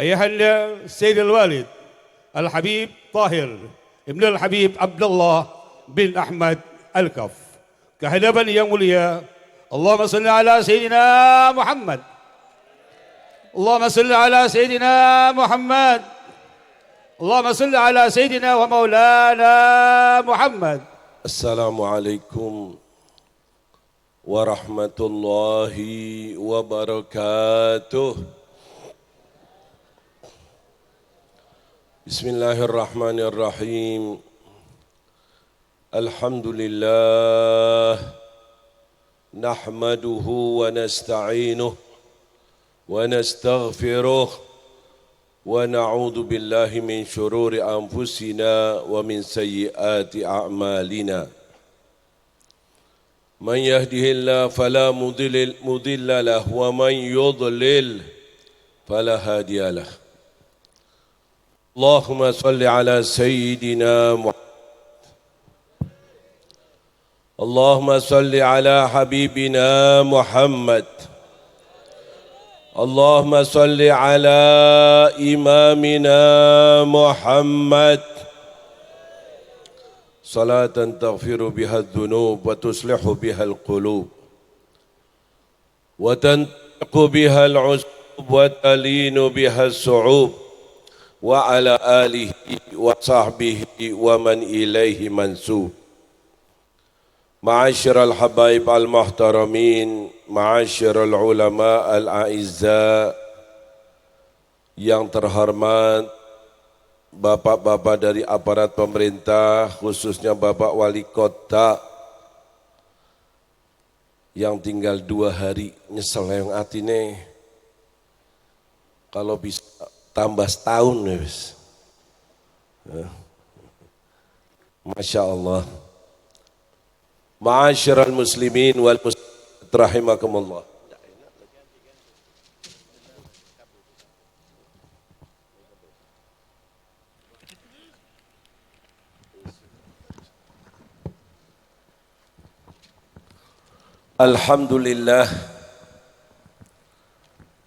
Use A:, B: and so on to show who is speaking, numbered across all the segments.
A: أيها السيد الوالد الحبيب طاهر ابن الحبيب عبد الله بن أحمد الكف kehadapan yang mulia, Allahumma salli ala Sayyidina Muhammad, Allahumma salli ala Sayyidina Muhammad, Allahumma salli ala Sayyidina wa Maulana Muhammad.
B: Assalamualaikum warahmatullahi wabarakatuh. Bismillahirrahmanirrahim. Alhamdulillah nahmaduhu wa nasta'inuh wa nastaghfiruh wa na'udzu billahi min syururi anfusina wa min sayyiati a'malina. Man yahdihillahu fala mudilla lahu wa man yudlil fala hadiya lahu. Allahumma salli ala sayyidina Muhammad. اللهم صل على حبيبنا محمد. اللهم صل على إمامنا محمد صلاة تغفر بها الذنوب وتصلح بها القلوب وتنطق بها العصوب وتلين بها الصعوب وعلى آله وصحبه ومن إليه منسوب. Ma'asyiral habaib al-muhtaramin, ma'asyiral ulama al-a'izza, yang terhormat bapak-bapak dari aparat pemerintah, khususnya Bapak Wali Kota yang tinggal 2 hari, nyesel yang atine kalau bisa tambah setahun ya bis. Masya Allah. Ma'asyiral muslimin wal muslimat rahimakumullah. Alhamdulillah,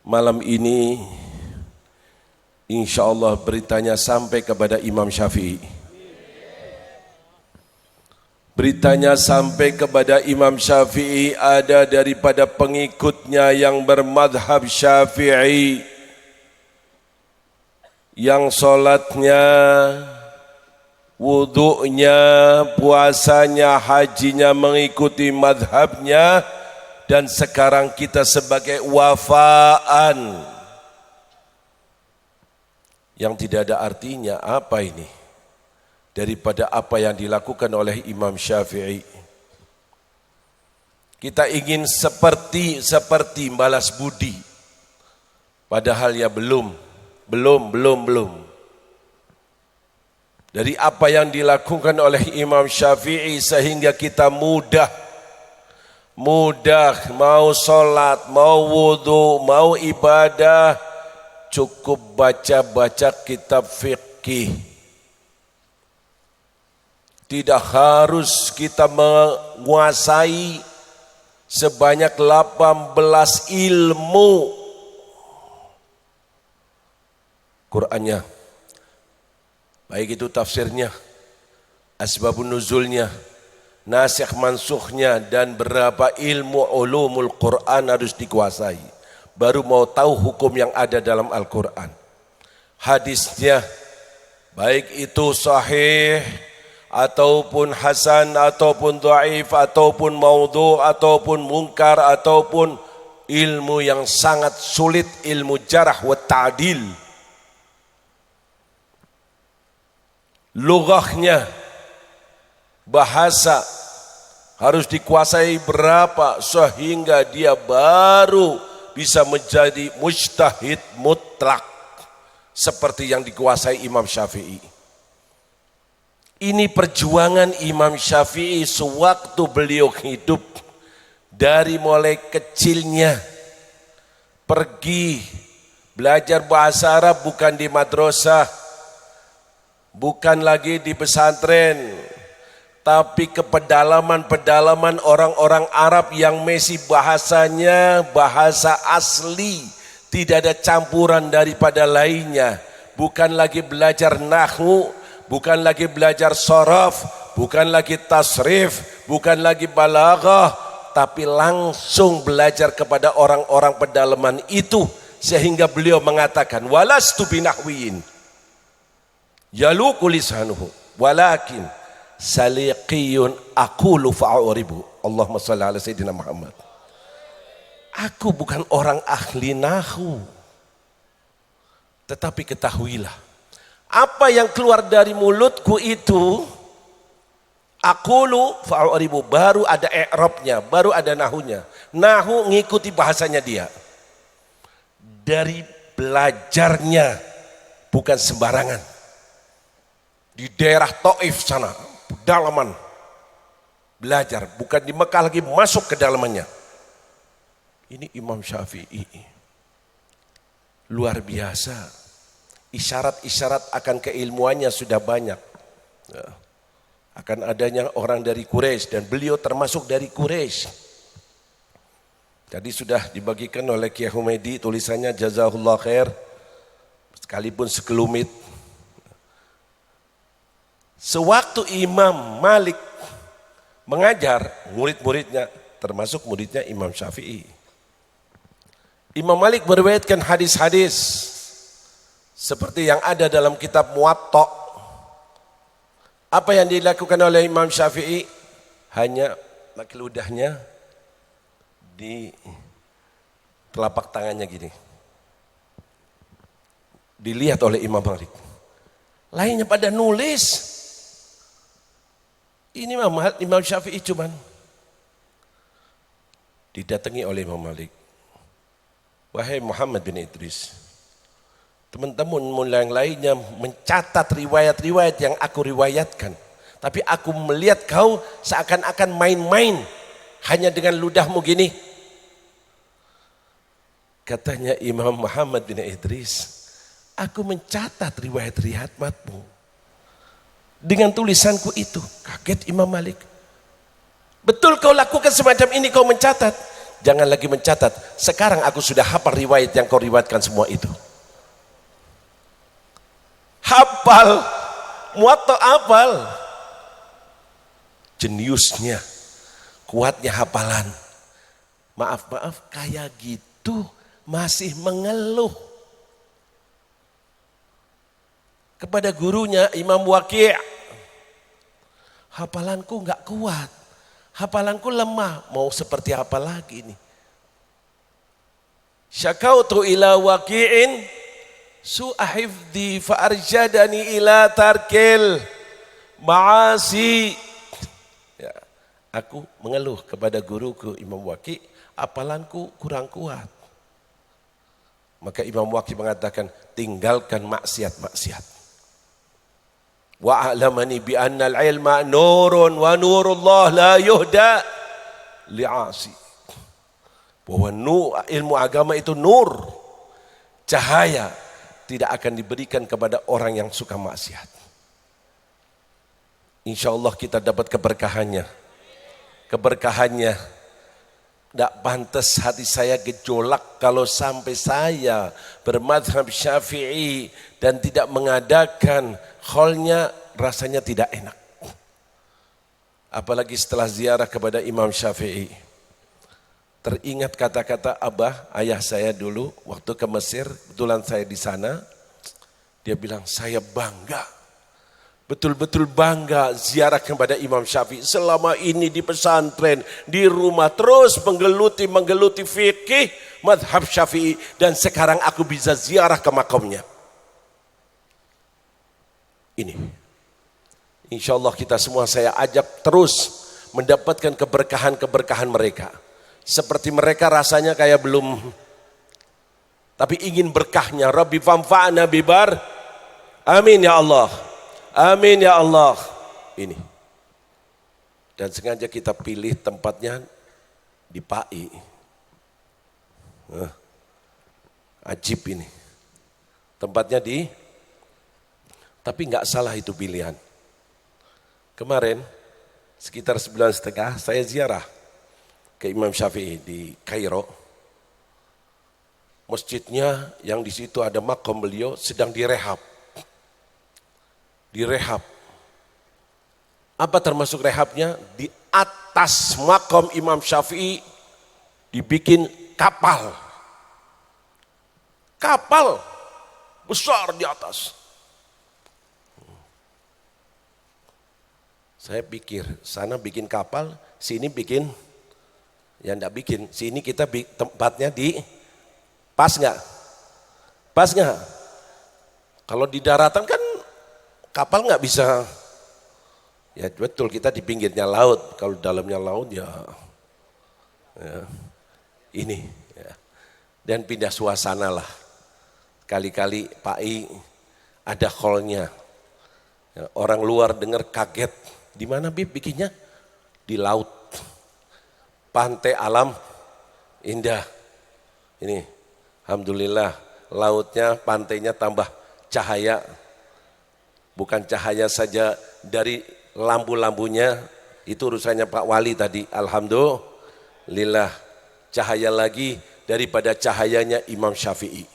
B: malam ini insyaallah beritanya sampai kepada Imam Syafi'i. Beritanya sampai kepada Imam Syafi'i, ada daripada pengikutnya yang bermadhab Syafi'i, yang sholatnya, wudu'nya, puasanya, hajinya mengikuti madhabnya, dan sekarang kita sebagai wafaan yang tidak ada artinya. Apa ini? Daripada apa yang dilakukan oleh Imam Syafi'i. Kita ingin seperti balas budi. Padahal ya belum. Dari apa yang dilakukan oleh Imam Syafi'i sehingga kita mudah mau sholat, mau wudu, mau ibadah, cukup baca kitab fikih. Tidak harus kita menguasai sebanyak 18 ilmu Qur'annya, baik itu tafsirnya, asbabun nuzulnya, nasikh mansukhnya, dan berapa ilmu ulumul Qur'an harus dikuasai. Baru mau tahu hukum yang ada dalam Al-Qur'an. Hadisnya, baik itu sahih ataupun hasan, ataupun dhaif, ataupun maudhu, ataupun mungkar, ataupun ilmu yang sangat sulit, ilmu jarah wa ta'dil. Lughahnya, bahasa harus dikuasai berapa sehingga dia baru bisa menjadi mujtahid mutlak seperti yang dikuasai Imam Syafi'i. Ini perjuangan Imam Syafi'i sewaktu beliau hidup. Dari mulai kecilnya pergi belajar bahasa Arab, bukan di madrasah, bukan lagi di pesantren, tapi ke pedalaman orang-orang Arab yang masih bahasanya bahasa asli, Tidak ada campuran daripada lainnya. Bukan lagi belajar nahwu, bukan lagi belajar sharaf, bukan lagi tasrif, bukan lagi balaghah, tapi langsung belajar kepada orang-orang pedalaman itu, sehingga beliau mengatakan walastu binahwiyin yaluqu lisanuhu walakin saliqiyun aqulu fa'uribu. Allahumma shalli ala sayyidina Muhammad. Aku bukan orang ahli nahwu, tetapi ketahuilah, apa yang keluar dari mulutku itu aqulu fa'uribu, baru ada i'rabnya, baru ada nahunya. Nahu ngikuti bahasanya dia. Dari belajarnya bukan sembarangan. Di daerah Taif sana, pedalaman belajar, bukan di Mekah lagi, masuk ke dalamannya. Ini Imam Syafi'i. Luar biasa. Isyarat-isyarat akan keilmuannya sudah banyak. Ya. Akan adanya orang dari Quraisy, dan beliau termasuk dari Quraisy. Tadi sudah dibagikan oleh Kiai Humaydi tulisannya jazahullah khair, sekalipun sekelumit. Sewaktu Imam Malik mengajar, murid-muridnya termasuk muridnya Imam Syafi'i. Imam Malik meriwayatkan hadis-hadis seperti yang ada dalam kitab Muwatta. Apa yang dilakukan oleh Imam Syafi'i? Hanya pakai ludahnya di telapak tangannya gini. Dilihat oleh Imam Malik. Lainnya pada nulis. Ini Imam Syafi'i cuman didatangi oleh Imam Malik. Wahai Muhammad bin Idris, teman-teman yang lainnya mencatat riwayat-riwayat yang aku riwayatkan, tapi aku melihat kau seakan-akan main-main hanya dengan ludahmu gini. Katanya Imam Muhammad bin Idris, aku mencatat riwayat-riwayatmu dengan tulisanku itu. Kaget Imam Malik. Betul kau lakukan semacam ini, kau mencatat? Jangan lagi mencatat. Sekarang aku sudah hafal riwayat yang kau riwayatkan semua itu. Hafal, Muwatta hafal. Jeniusnya, kuatnya hafalan. Maaf, kayak gitu masih mengeluh kepada gurunya Imam Waqi'. Hafalanku enggak kuat, hafalanku lemah, mau seperti apa lagi nih? Syakautu ila Waqi'in su'ahifdi fa'arjadani ila tarkil ma'asi. Ya, aku mengeluh kepada guruku Imam Waqi', hafalanku kurang kuat. Maka Imam Waqi' mengatakan, tinggalkan maksiat-maksiat. Wa a'lamani bi anna al-ilma nurun wa nurullah la yuhda li'asi. Bahwa ilmu agama itu nur, cahaya, tidak akan diberikan kepada orang yang suka maksiat. Insya Allah kita dapat keberkahannya. Keberkahannya. Tidak pantas hati saya gejolak kalau sampai saya bermadhab Syafi'i dan tidak mengadakan kholnya, rasanya tidak enak. Apalagi setelah ziarah kepada Imam Syafi'i. Teringat kata-kata Abah, ayah saya dulu waktu ke Mesir, kebetulan saya di sana. Dia bilang, saya bangga. Betul-betul bangga ziarah kepada Imam Syafi'i. Selama ini di pesantren, di rumah terus menggeluti fikih madhab Syafi'i. Dan sekarang aku bisa ziarah ke makamnya. Ini. Insya Allah kita semua saya ajak terus mendapatkan keberkahan-keberkahan mereka. Seperti mereka rasanya kayak belum, tapi ingin berkahnya. Rabbi famfa'na bibar. Amin ya Allah. Amin ya Allah. Ini. Dan sengaja kita pilih tempatnya di PAI. Ajib ini. Tempatnya tapi nggak salah itu pilihan. Kemarin sekitar 9:30 saya ziarah ke Imam Syafi'i di Kairo. masjidnya yang di situ ada makam beliau sedang direhab. Direhab. Apa termasuk rehabnya? Di atas makam Imam Syafi'i dibikin kapal. Kapal besar di atas. Saya pikir, sana bikin kapal, sini bikin, ya enggak bikin. Sini kita tempatnya di, pas nggak? Pas nggak? Kalau di daratan kan kapal nggak bisa, ya betul kita di pinggirnya laut. Kalau dalamnya laut ya ini. Ya. Dan pindah suasana lah. Kali-kali Pak I ada call-nya. Ya, orang luar dengar kaget. Di mana Bib bikinnya? Di laut. Pantai alam indah. Ini, alhamdulillah lautnya, pantainya tambah cahaya. Bukan cahaya saja dari lampu-lampunya, itu urusannya Pak Wali tadi. Alhamdulillah, cahaya lagi daripada cahayanya Imam Syafi'i.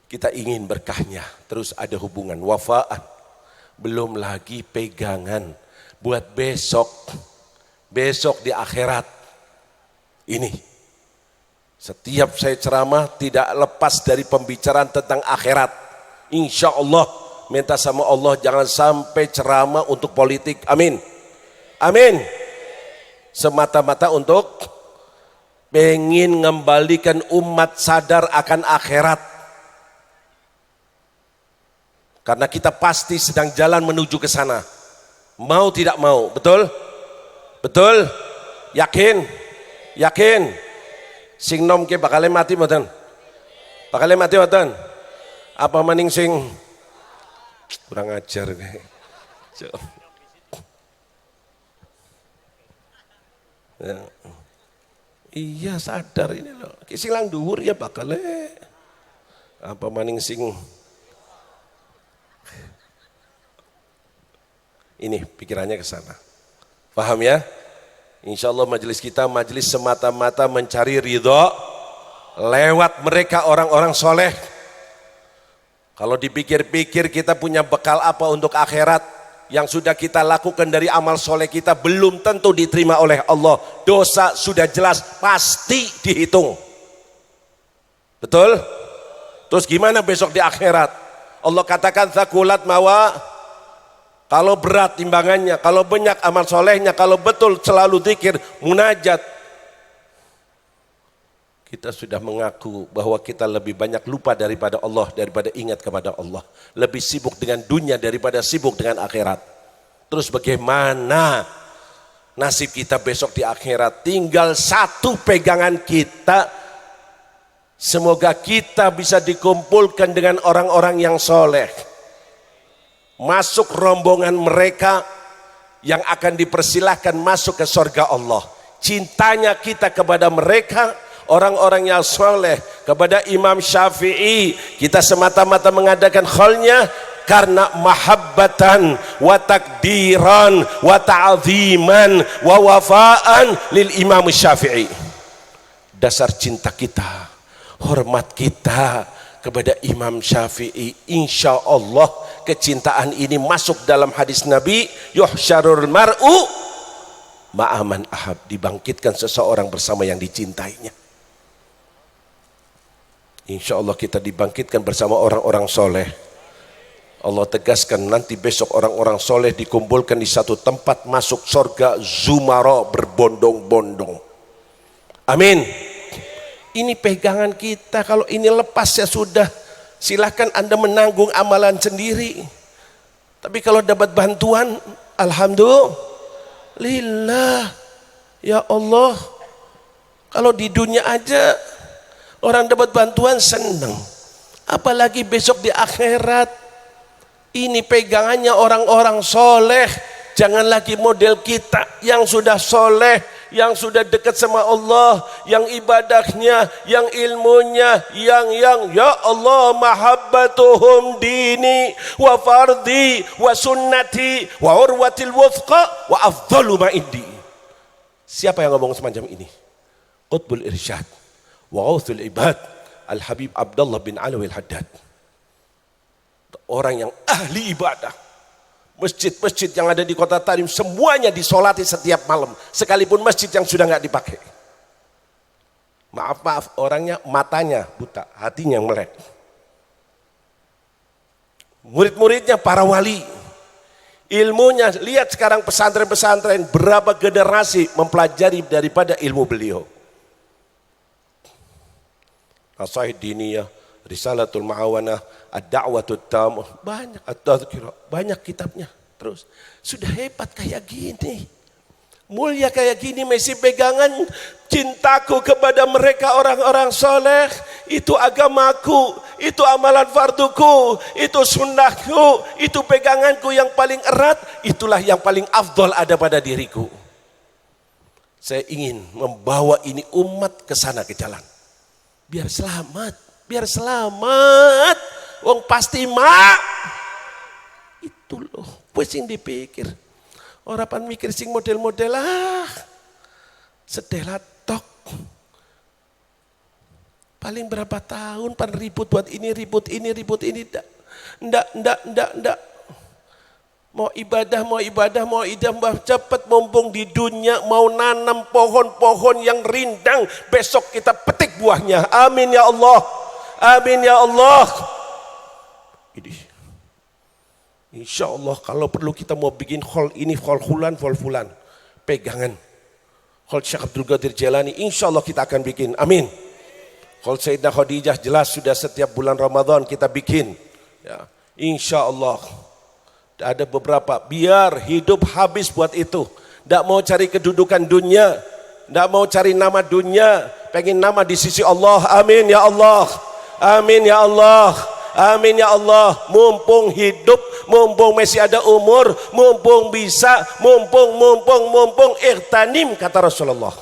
B: Kita ingin berkahnya, terus ada hubungan wafaan. Belum lagi pegangan buat besok di akhirat. Ini setiap saya ceramah tidak lepas dari pembicaraan tentang akhirat. Insya Allah minta sama Allah jangan sampai ceramah untuk politik. Amin, amin. Semata-mata untuk pengen mengembalikan umat sadar akan akhirat. Karena kita pasti sedang jalan menuju ke sana. Mau tidak mau, betul? Betul? Yakin? Yakin? Sing nom ke bakal mati mboten? Bakal mati mboten? Apa maning sing kurang ajar nih. Ya. Iya sadar ini loh. Sing lang dhuwur ya bakal apa maning sing ini pikirannya ke sana. Paham ya? Insya Allah majelis kita majelis semata-mata mencari ridho lewat mereka orang-orang soleh. Kalau dipikir-pikir kita punya bekal apa untuk akhirat yang sudah kita lakukan dari amal soleh kita belum tentu diterima oleh Allah. Dosa sudah jelas pasti dihitung. Betul? Terus gimana besok di akhirat? Allah katakan thaqulat mawa. Kalau berat timbangannya, kalau banyak amal solehnya, kalau betul selalu zikir, munajat. Kita sudah mengaku bahwa kita lebih banyak lupa daripada Allah, daripada ingat kepada Allah. Lebih sibuk dengan dunia daripada sibuk dengan akhirat. Terus bagaimana nasib kita besok di akhirat? Tinggal satu pegangan kita. Semoga kita bisa dikumpulkan dengan orang-orang yang soleh. Masuk rombongan mereka yang akan dipersilahkan masuk ke surga Allah. Cintanya kita kepada mereka, orang-orang yang soleh, kepada Imam Syafi'i, kita semata-mata mengadakan kholnya karena mahabbatan wa takdiran wa ta'ziman wa wafaan lil Imam Syafi'i. Dasar cinta kita, hormat kita kepada Imam Syafi'i, insya Allah kecintaan ini masuk dalam hadis Nabi, yuhsyarul mar'u ma'aman ahab, dibangkitkan seseorang bersama yang dicintainya. Insya Allah kita dibangkitkan bersama orang-orang soleh. Allah tegaskan nanti besok orang-orang soleh dikumpulkan di satu tempat masuk surga zumara berbondong-bondong. Amin. Ini pegangan kita, kalau ini lepas ya sudah, silahkan Anda menanggung amalan sendiri. Tapi kalau dapat bantuan, alhamdulillah. Ya Allah, kalau di dunia aja orang dapat bantuan senang, apalagi besok di akhirat. Ini pegangannya orang-orang soleh. Jangan lagi model kita yang sudah soleh, yang sudah dekat sama Allah, yang ibadahnya, yang ilmunya, yang ya Allah mahabbatuhum dini wa fardi wa sunnati wa urwatil wuthqa wa afdalu ma indi. Siapa yang ngomong semacam ini? Qutbul Irsyad, wa ghauthul ibad Al-Habib Abdullah bin Alwi Al-Haddad. Orang yang ahli ibadah. Masjid-masjid yang ada di kota Tarim semuanya disolati setiap malam, sekalipun masjid yang sudah nggak dipakai. Maaf, orangnya matanya buta, hatinya melek. Murid-muridnya para wali. Ilmunya, lihat sekarang pesantren-pesantren berapa generasi mempelajari daripada ilmu beliau. Nasaih Diniyah, Risalatul Ma'awanah, Ad-Da'watul Tamah, banyak At-Tadhkirah, banyak kitabnya. Terus sudah hebat kayak gini, mulia kayak gini, masih pegangan cintaku kepada mereka orang-orang soleh. Itu agamaku, itu amalan farduku, itu sunnahku, itu peganganku yang paling erat. Itulah yang paling afdol ada pada diriku. Saya ingin membawa ini umat ke sana, ke jalan, biar selamat. Biar selamat, wong pasti mak. Itu loh, pusing dipikir. Orang pan mikir sing model-model sedela tok. Paling berapa tahun pan ribut buat ini, ribut ini. Ndak. Mau ibadah cepat mumpung di dunia, mau nanam pohon-pohon yang rindang, besok kita petik buahnya. Amin ya Allah. Amin ya Allah. Ini, insya Allah kalau perlu kita mau bikin hall ini, hall fulan, pegangan. Hall Syekh Abdul Qadir Jailani, insya Allah kita akan bikin. Amin. Hall Sayyidah Khadijah jelas sudah setiap bulan Ramadan kita bikin. Ya, insya Allah. Ada beberapa, biar hidup habis buat itu. Tidak mau cari kedudukan dunia, tidak mau cari nama dunia, pengen nama di sisi Allah. Amin ya Allah. Amin ya Allah. Amin ya Allah. Mumpung hidup, mumpung masih ada umur, mumpung bisa, mumpung ightanim, kata Rasulullah.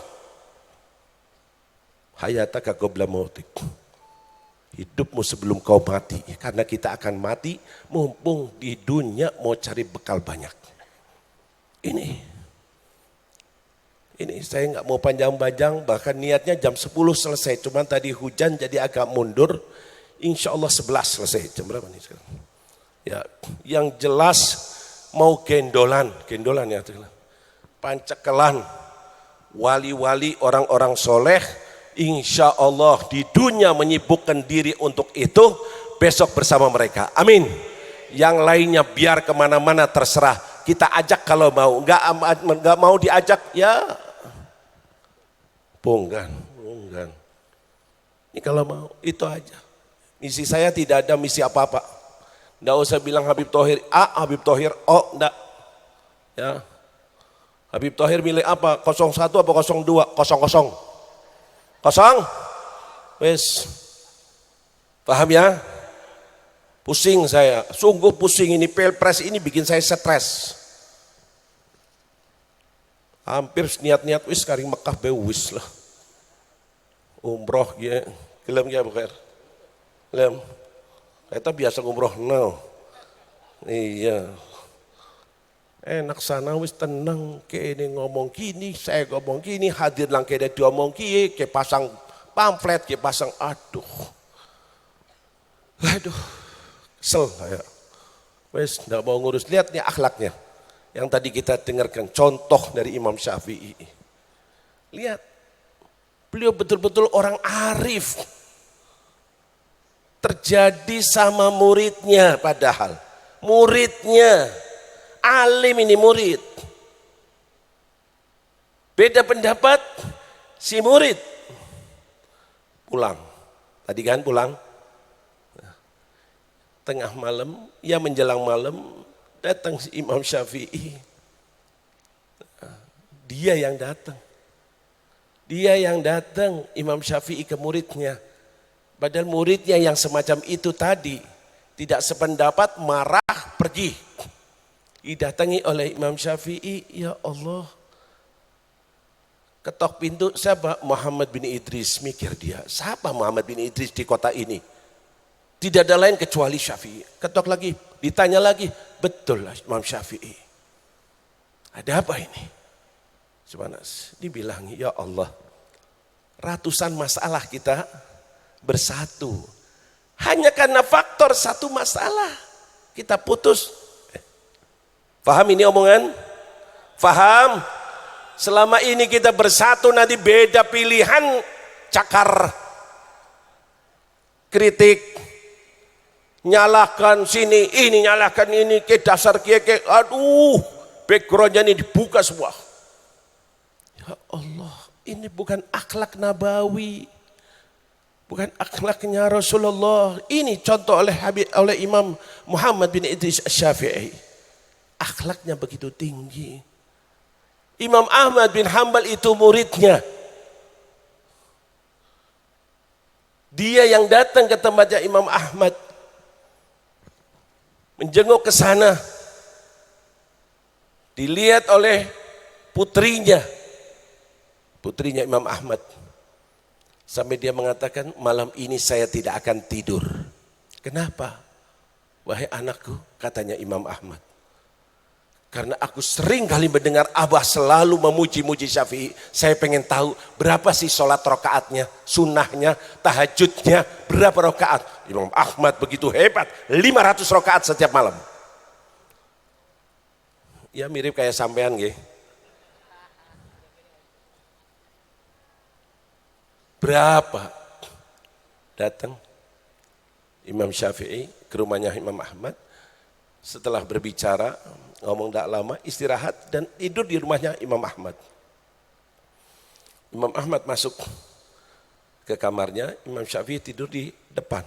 B: Hayataka qabla mautik. Hidupmu sebelum kau mati, karena kita akan mati. Mumpung di dunia mau cari bekal banyak. Ini saya nggak mau panjang-panjang, bahkan niatnya jam 10 selesai, cuman tadi hujan jadi agak mundur. Insya Allah 11 selesai. Jam berapa nih sekarang? Ya, yang jelas mau gendolan ya, pancekelan wali-wali orang-orang soleh. Insya Allah di dunia menyibukkan diri untuk itu, besok bersama mereka. Amin. Yang lainnya biar kemana-mana terserah. Kita ajak kalau mau, nggak mau diajak ya bonggan. Ini kalau mau itu aja. Misi saya tidak ada misi apa-apa. Nggak usah bilang Habib Thohir A, Habib Thohir O, enggak. Ya. Habib Thohir milih apa? 01 apa 02? 00. Kosong? Wes. Paham ya? Pusing saya, sungguh pusing ini, pilpres ini bikin saya stres. Hampir niat-niat wis kari Mekah bewis lah. Umroh ya, gelem ya bukan? Gelem. Kita biasa umroh no. Iya. Enak sana wis tenang, kene ngomong gini, saya ngomong gini, hadir lang kene diomong ki, ke pasang pamflet, ke pasang aduh. Kesel saya. Wes enggak mau ngurus, lihat nih akhlaknya. Yang tadi kita dengarkan contoh dari Imam Syafi'i. Lihat. Beliau betul-betul orang arif. Terjadi sama muridnya padahal. Muridnya alim ini murid. Beda pendapat si murid. Pulang. Tadi kan pulang. Tengah malam, ya menjelang malam, datang si Imam Syafi'i. Dia yang datang. Dia yang datang, Imam Syafi'i ke muridnya. Padahal muridnya yang semacam itu tadi, tidak sependapat, marah, pergi. Didatangi oleh Imam Syafi'i, ya Allah. Ketok pintu, siapa? Muhammad bin Idris. Mikir dia, siapa Muhammad bin Idris di kota ini? Tidak ada lain kecuali Syafi'i. Ketok lagi, ditanya lagi, betul lah Imam Syafi'i. Ada apa ini? Subhanas, dibilang, ya Allah, ratusan masalah kita bersatu. Hanya karena faktor satu masalah kita putus. Paham ini omongan? Paham? Selama ini kita bersatu, nanti beda pilihan, cakar, kritik, nyalahkan sini, ini nyalahkan ini, ke dasar ke, aduh, backgroundnya ini dibuka semua. Ya Allah, ini bukan akhlak nabawi, bukan akhlaknya Rasulullah. Ini contoh oleh Imam Muhammad bin Idris Asy-Syafi'i. Akhlaknya begitu tinggi. Imam Ahmad bin Hanbal itu muridnya. Dia yang datang ke tempatnya Imam Ahmad, menjenguk ke sana, dilihat oleh putrinya Imam Ahmad, sampai dia mengatakan, malam ini saya tidak akan tidur. Kenapa? Wahai anakku, katanya Imam Ahmad, karena aku sering kali mendengar Abah selalu memuji-muji Syafi'i. Saya pengen tahu berapa sih sholat rokaatnya, sunnahnya, tahajudnya, berapa rokaat. Imam Ahmad begitu hebat, 500 rokaat setiap malam. Ya mirip kayak sampean nggih. Berapa? Datang Imam Syafi'i ke rumahnya Imam Ahmad. Setelah berbicara, ngomong tak lama, istirahat dan tidur di rumahnya Imam Ahmad. Imam Ahmad masuk ke kamarnya, Imam Syafi'i tidur di depan.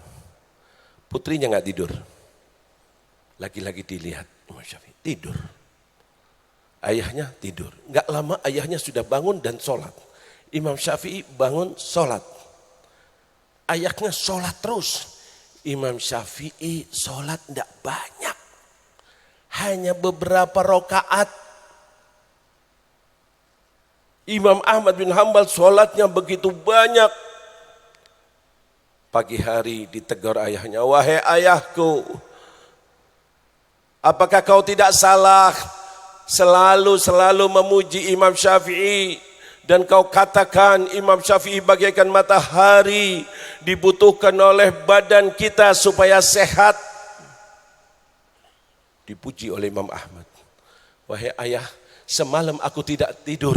B: Putrinya nggak tidur. Lagi-lagi dilihat Imam Syafi'i tidur. Ayahnya tidur. Nggak lama ayahnya sudah bangun dan sholat. Imam Syafi'i bangun sholat. Ayahnya sholat terus. Imam Syafi'i sholat tidak banyak. Hanya beberapa rakaat. Imam Ahmad bin Hanbal sholatnya begitu banyak. Pagi hari ditegur ayahnya, wahai ayahku, apakah kau tidak salah selalu memuji Imam Syafi'i, dan kau katakan Imam Syafi'i bagaikan matahari dibutuhkan oleh badan kita supaya sehat. Dipuji oleh Imam Ahmad. Wahai ayah, semalam aku tidak tidur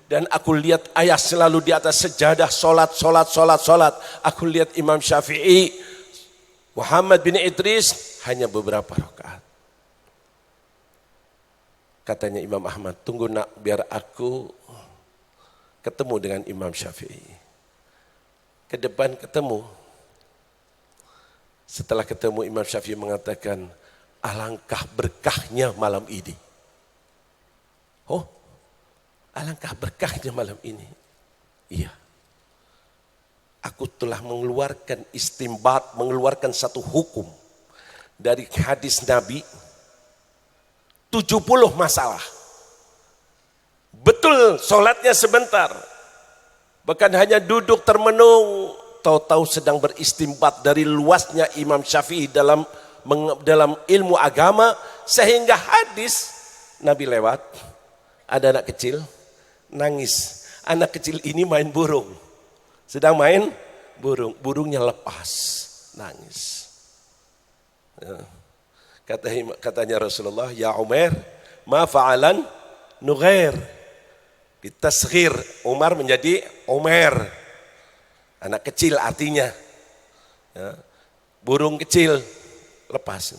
B: dan aku lihat ayah selalu di atas sejadah sholat. Aku lihat Imam Syafi'i, Muhammad bin Idris hanya beberapa rakaat. Katanya Imam Ahmad, tunggu nak, biar aku ketemu dengan Imam Syafi'i. Ke depan ketemu. Setelah ketemu, Imam Syafi'i mengatakan, alangkah berkahnya malam ini. Oh, alangkah berkahnya malam ini. Iya. Aku telah mengeluarkan istimbat, mengeluarkan satu hukum dari hadis Nabi, 70 masalah. Betul sholatnya sebentar. Bahkan hanya duduk termenung. Tahu-tahu sedang beristimbat dari luasnya Imam Syafi'i dalam ilmu agama, sehingga hadis Nabi lewat, ada anak kecil nangis. Anak kecil ini main burung, sedang main burung, burungnya lepas, nangis. Katanya Rasulullah, ya Umar, ma fa'alan nughair. Ditasghir, Umar menjadi Umar, anak kecil artinya, burung kecil lepas.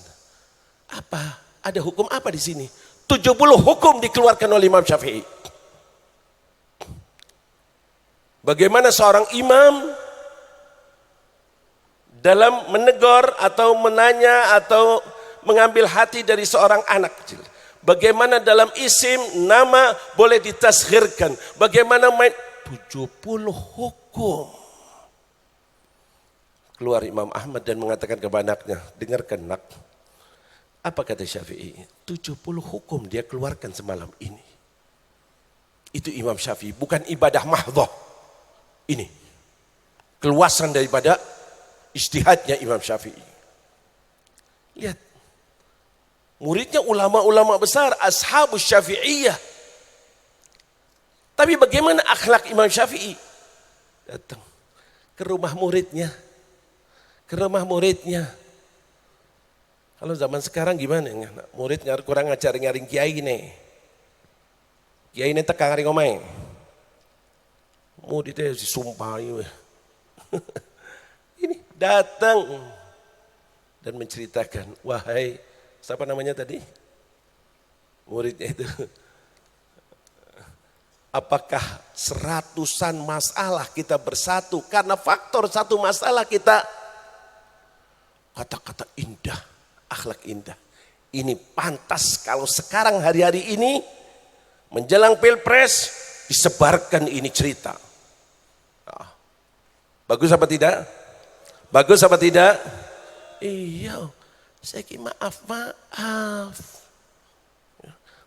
B: Apa? Ada hukum apa di sini? 70 hukum dikeluarkan oleh Imam Syafi'i. Bagaimana seorang imam dalam menegur atau menanya atau mengambil hati dari seorang anak kecil. Bagaimana dalam isim nama boleh ditasghirkan. Bagaimana main 70 hukum. Keluar Imam Ahmad dan mengatakan kepada anaknya, dengarkan nak, apa kata Syafi'i? 70 hukum dia keluarkan semalam ini. Itu Imam Syafi'i, bukan ibadah mahdhah. Ini keluasan daripada ijtihadnya Imam Syafi'i. Lihat, muridnya ulama-ulama besar, ashabus Syafi'iyah. Tapi bagaimana akhlak Imam Syafi'i? Datang ke rumah muridnya. Ke rumah muridnya. Kalau zaman sekarang gimana? Murid kurang ngajar ngaring kiai nih. Kiai ini teka ngaring omai. Muridnya disumpahi. Ini datang dan menceritakan, wahai, siapa namanya tadi? Muridnya itu. Apakah seratusan masalah kita bersatu karena faktor satu masalah kita kata-kata indah, akhlak indah. Ini pantas kalau sekarang hari-hari ini menjelang pilpres disebarkan ini cerita. Bagus apa tidak? Bagus apa tidak? Iya, saya kira maaf.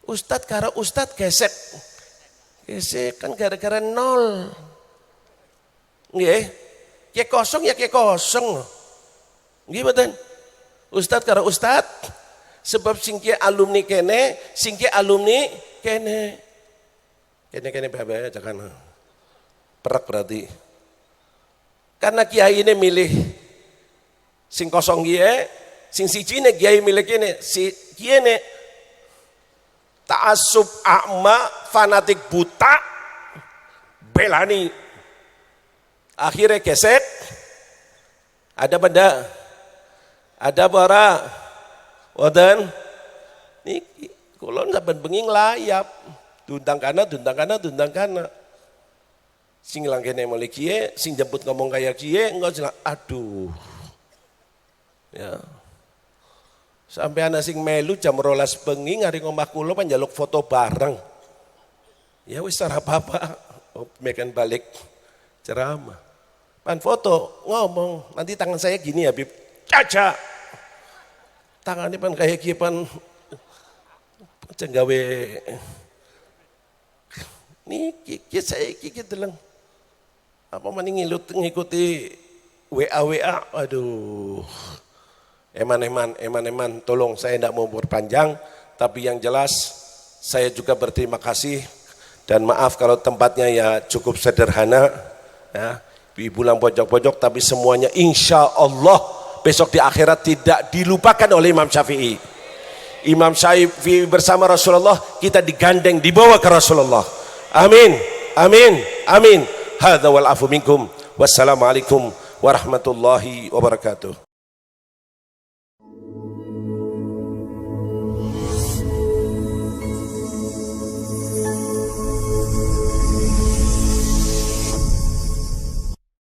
B: Ustadz karena Ustadz gesek kan gara-gara nol. Nggih, kayak kosong ya kayak kosong. Nggih mboten. Ustadz karena Ustadz sebab singke alumni kene, singke alumni kene. Kene bae jangan. Perak berarti. Karena kiai ini milih sing kosong kiai, sing siji ne kiai milih kene, si kiai ne ta'assub a'ma, fanatik buta, belani. Akhirnya gesek, ada benda, ada bara, wadan, niki, kulon saben bengi layap, dundang kana. Sing langkene mulai kie, sing jemput ngomong kayak kie, enggak jelas, aduh. Ya. Sampai anak sing melu jam 12 bengi ngari ngomah kula panjaluk foto bareng. Ya wis ora apa-apa. Mekan balik ceramah. Pan foto ngomong, nanti tangan saya gini ya Bib. Caca. Tangannya pan kayak gini pan cenggawe. Nih saya kiki deleng. Apa maning ngikuti WA, aduh. Eman, tolong saya tidak mau berpanjang, tapi yang jelas saya juga berterima kasih dan maaf kalau tempatnya ya cukup sederhana, ya, di bulan pojok-pojok, tapi semuanya insya Allah besok di akhirat tidak dilupakan oleh Imam Syafi'i. Imam Syafi'i bersama Rasulullah, kita digandeng, dibawa ke Rasulullah. Amin. Hadza wal afu minkum. Wassalamualaikum warahmatullahi wabarakatuh.